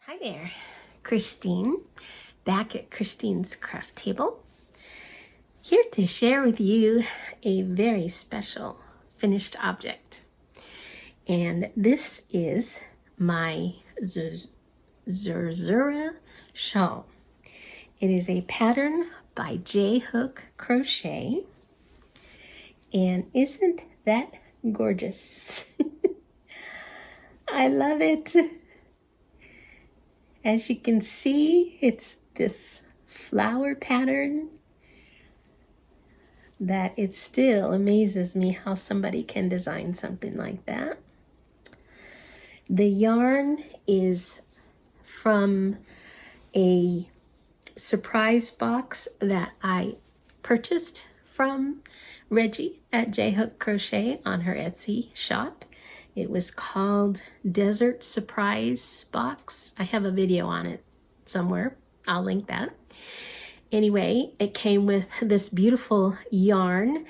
Hi there, Christine, back at Christine's Craft Table, here to share with you a very special finished object. And this is my Zerzura Shawl. It is a pattern by J-Hook Crochet, and isn't that gorgeous? I love it. As you can see, it's this flower pattern that it still amazes me how somebody can design something like that. The yarn is from a surprise box that I purchased from Reggie at J-Hook Crochet on her Etsy shop. It was called Desert Surprise Box. I have a video on it somewhere. I'll link that. Anyway, it came with this beautiful yarn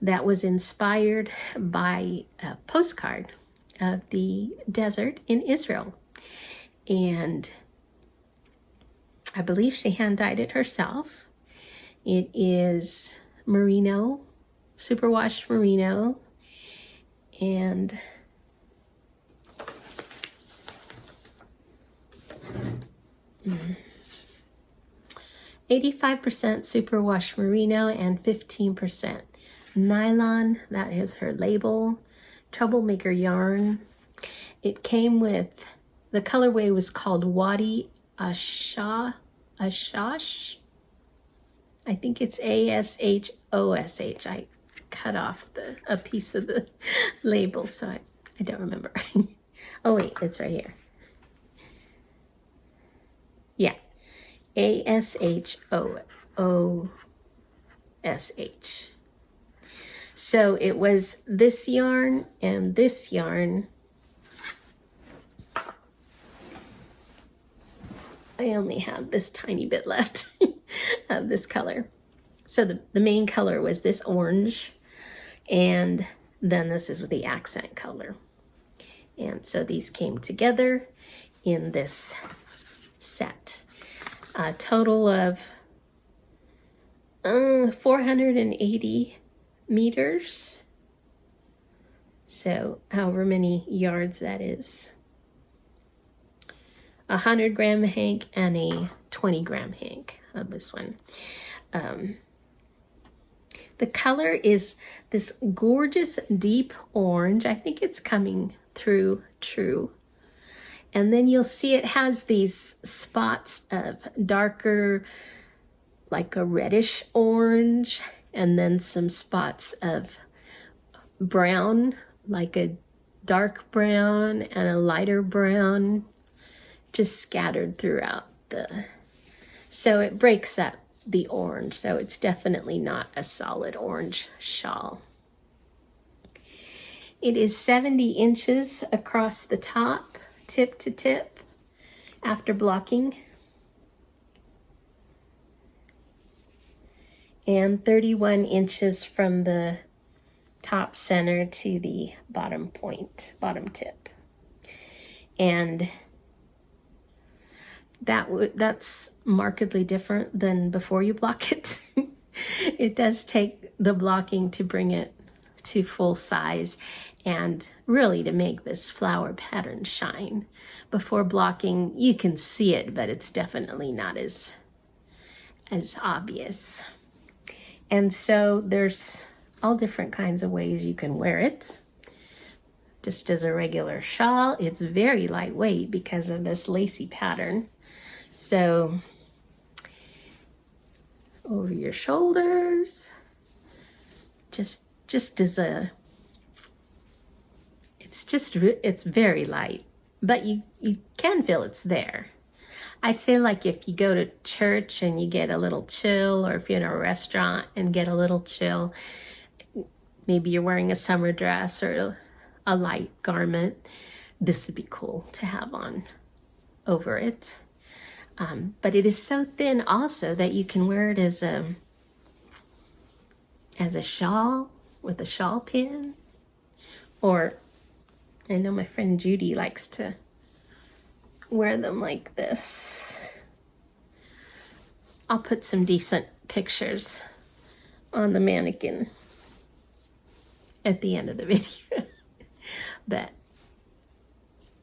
that was inspired by a postcard of the desert in Israel. And I believe she hand dyed it herself. It is merino, superwash merino, and 85% superwash merino and 15% nylon. That is her label. Troublemaker yarn. It came with, the colorway was called Wadi Ashosh. I think it's A-S-H-O-S-H. I cut off a piece of the label, so I don't remember. Oh wait, it's right here. Yeah, A-S-H-O-O-S-H. So it was this yarn and this yarn. I only have this tiny bit left of this color. So the main color was this orange, and then this is the accent color. And so these came together in this set. A total of 480 meters. So however many yards that is. 100-gram hank and a 20-gram hank of this one. The color is this gorgeous deep orange. I think it's coming through true. And then you'll see it has these spots of darker, like a reddish orange, and then some spots of brown, like a dark brown and a lighter brown, just scattered throughout so it breaks up the orange. So it's definitely not a solid orange shawl. It is 70 inches across the top, tip to tip, after blocking, and 31 inches from the top center to the bottom point, bottom tip. And that's markedly different than before you block it. It does take the blocking to bring it to full size and really to make this flower pattern shine. Before blocking, you can see it, but it's definitely not as obvious. And so there's all different kinds of ways you can wear it. Just as a regular shawl, it's very lightweight because of this lacy pattern. So over your shoulders, just as a, it's very light, but you can feel it's there. I'd say, like, if you go to church and you get a little chill, or if you're in a restaurant and get a little chill, maybe you're wearing a summer dress or a light garment, this would be cool to have on over it. But it is so thin also that you can wear it as a shawl with a shawl pin, or I know my friend Judy likes to wear them like this. I'll put some decent pictures on the mannequin at the end of the video. That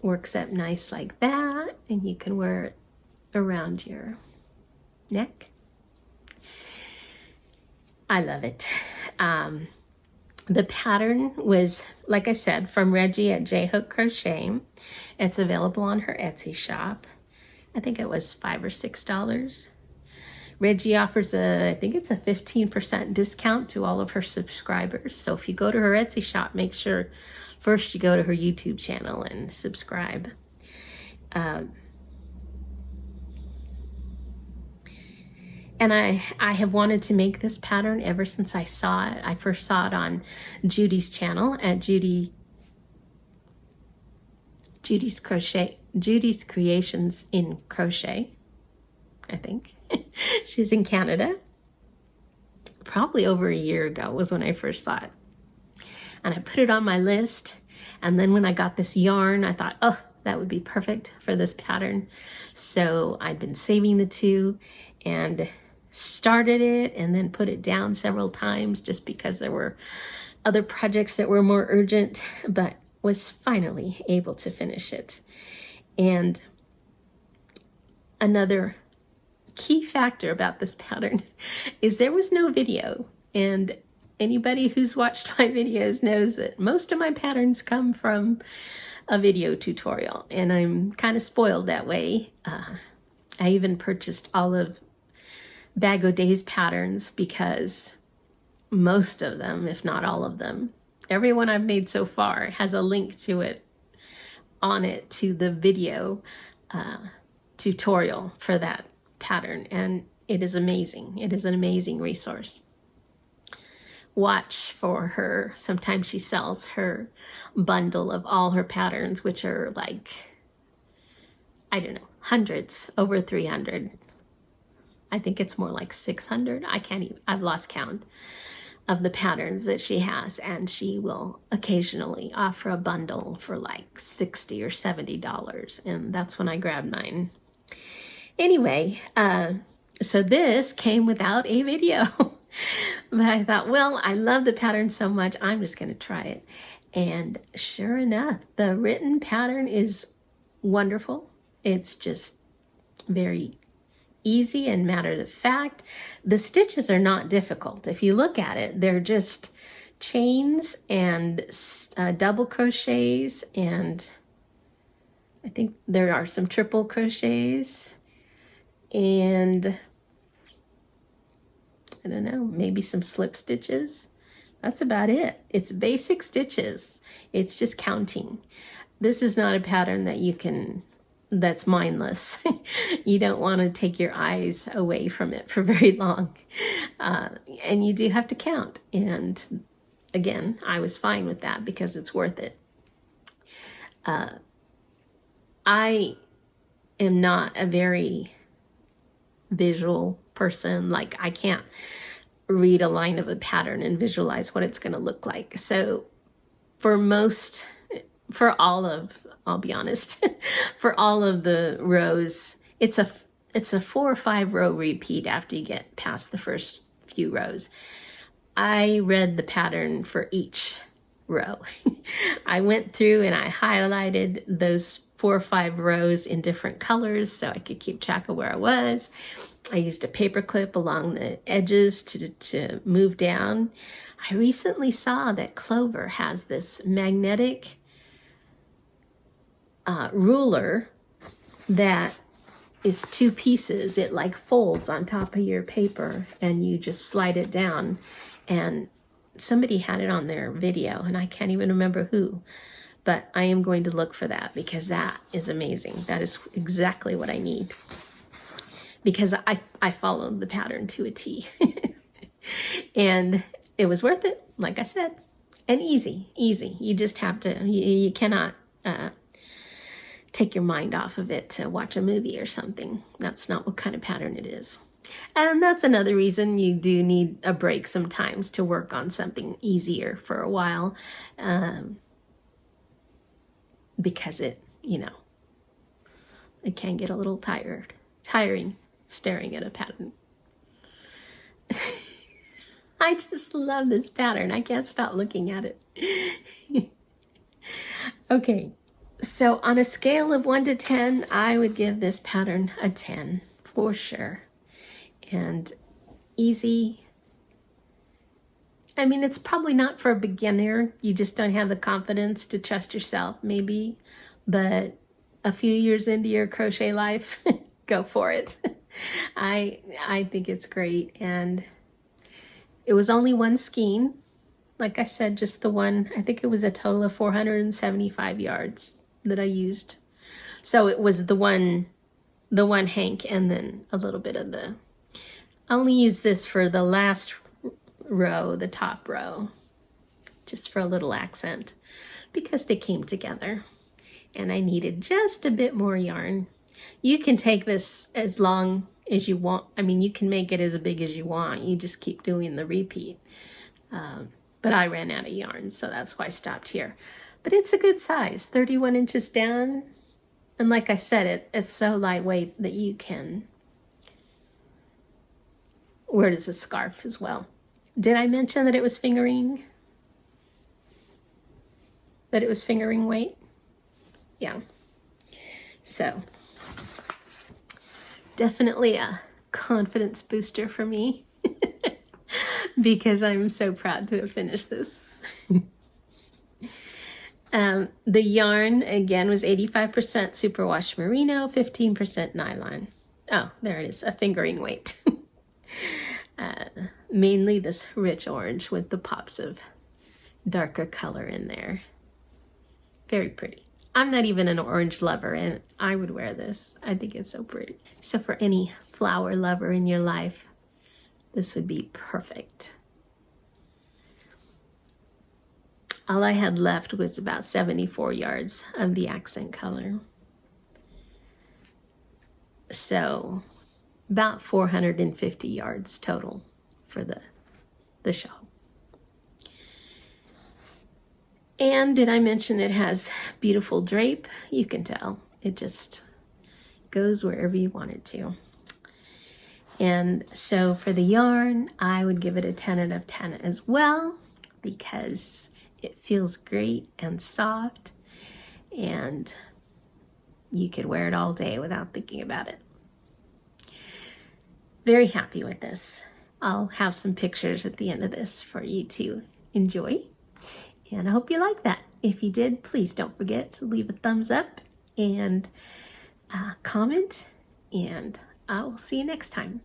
works up nice like that, and you can wear it around your neck. I love it. The pattern was, like I said, from Reggie at J-Hook Crochet. It's available on her Etsy shop. I think it was $5 or $6. Reggie offers I think it's a 15% discount to all of her subscribers. So if you go to her Etsy shop, make sure first you go to her YouTube channel and subscribe. And I have wanted to make this pattern ever since I saw it. I first saw it on Judy's channel at Judy's Creations in Crochet, I think. She's in Canada. Probably over a year ago was when I first saw it. And I put it on my list. And then when I got this yarn, I thought, oh, that would be perfect for this pattern. So I'd been saving the two and started it and then put it down several times just because there were other projects that were more urgent, but was finally able to finish it. And another key factor about this pattern is there was no video, and anybody who's watched my videos knows that most of my patterns come from a video tutorial, and I'm kind of spoiled that way. I even purchased all of Bag O' Day's patterns because most of them, if not all of them, every one I've made so far has a link to it on it to the video tutorial for that pattern, and it is amazing. It is an amazing resource. Watch for her. Sometimes she sells her bundle of all her patterns, which are like, I don't know, hundreds, over 300. I think it's more like 600. I can't even, I've lost count of the patterns that she has, and she will occasionally offer a bundle for like $60 or $70, and that's when I grabbed mine. Anyway, so this came without a video, but I thought, well, I love the pattern so much, I'm just going to try it. And sure enough, the written pattern is wonderful. It's just very easy and matter of fact. The stitches are not difficult. If you look at it, they're just chains and double crochets, and I think there are some triple crochets, and I don't know, maybe some slip stitches. That's about it. It's basic stitches. It's just counting. This is not a pattern that you can, that's mindless. You don't want to take your eyes away from it for very long. And you do have to count. And again, I was fine with that because it's worth it. I am not a very visual person. Like, I can't read a line of a pattern and visualize what it's going to look like. So for all of, I'll be honest, for all of the rows, it's a 4 or 5 row repeat after you get past the first few rows. I read the pattern for each row. I went through and I highlighted those 4 or 5 rows in different colors so I could keep track of where I was. I used a paper clip along the edges to move down. I recently saw that Clover has this magnetic ruler that is 2 pieces. It like folds on top of your paper and you just slide it down, and somebody had it on their video and I can't even remember who, but I am going to look for that because that is amazing. That is exactly what I need because I followed the pattern to a T. And it was worth it, like I said, and easy. You just have to, you cannot take your mind off of it to watch a movie or something. That's not what kind of pattern it is. And that's another reason you do need a break sometimes to work on something easier for a while. Because it, it can get a little tiring staring at a pattern. I just love this pattern. I can't stop looking at it. Okay, so on a scale of 1 to 10, I would give this pattern a 10 for sure. And easy. I mean, it's probably not for a beginner. You just don't have the confidence to trust yourself, maybe. But a few years into your crochet life, go for it. I think it's great. And it was only one skein. Like I said, just the one. I think it was a total of 475 yards that I used. So it was the one hank and then a little bit of the... I only used this for the last row, the top row, just for a little accent because they came together and I needed just a bit more yarn. You can take this as long as you want. I mean, you can make it as big as you want. You just keep doing the repeat. But I ran out of yarn, so that's why I stopped here. But it's a good size, 31 inches down. And like I said, it's so lightweight that you can wear it as a scarf as well. Did I mention that it was fingering? That it was fingering weight? Yeah. So, definitely a confidence booster for me because I'm so proud to have finished this. The yarn, again, was 85% superwash merino, 15% nylon. Oh, there it is, a fingering weight. Mainly this rich orange with the pops of darker color in there. Very pretty. I'm not even an orange lover and I would wear this. I think it's so pretty. So for any flower lover in your life, this would be perfect. All I had left was about 74 yards of the accent color. So about 450 yards total for the shawl. And did I mention it has beautiful drape? You can tell. It just goes wherever you want it to. And so for the yarn, I would give it a 10 out of 10 as well because it feels great and soft and you could wear it all day without thinking about it. Very happy with this. I'll have some pictures at the end of this for you to enjoy. And I hope you like that. If you did, please don't forget to leave a thumbs up and comment. And I will see you next time.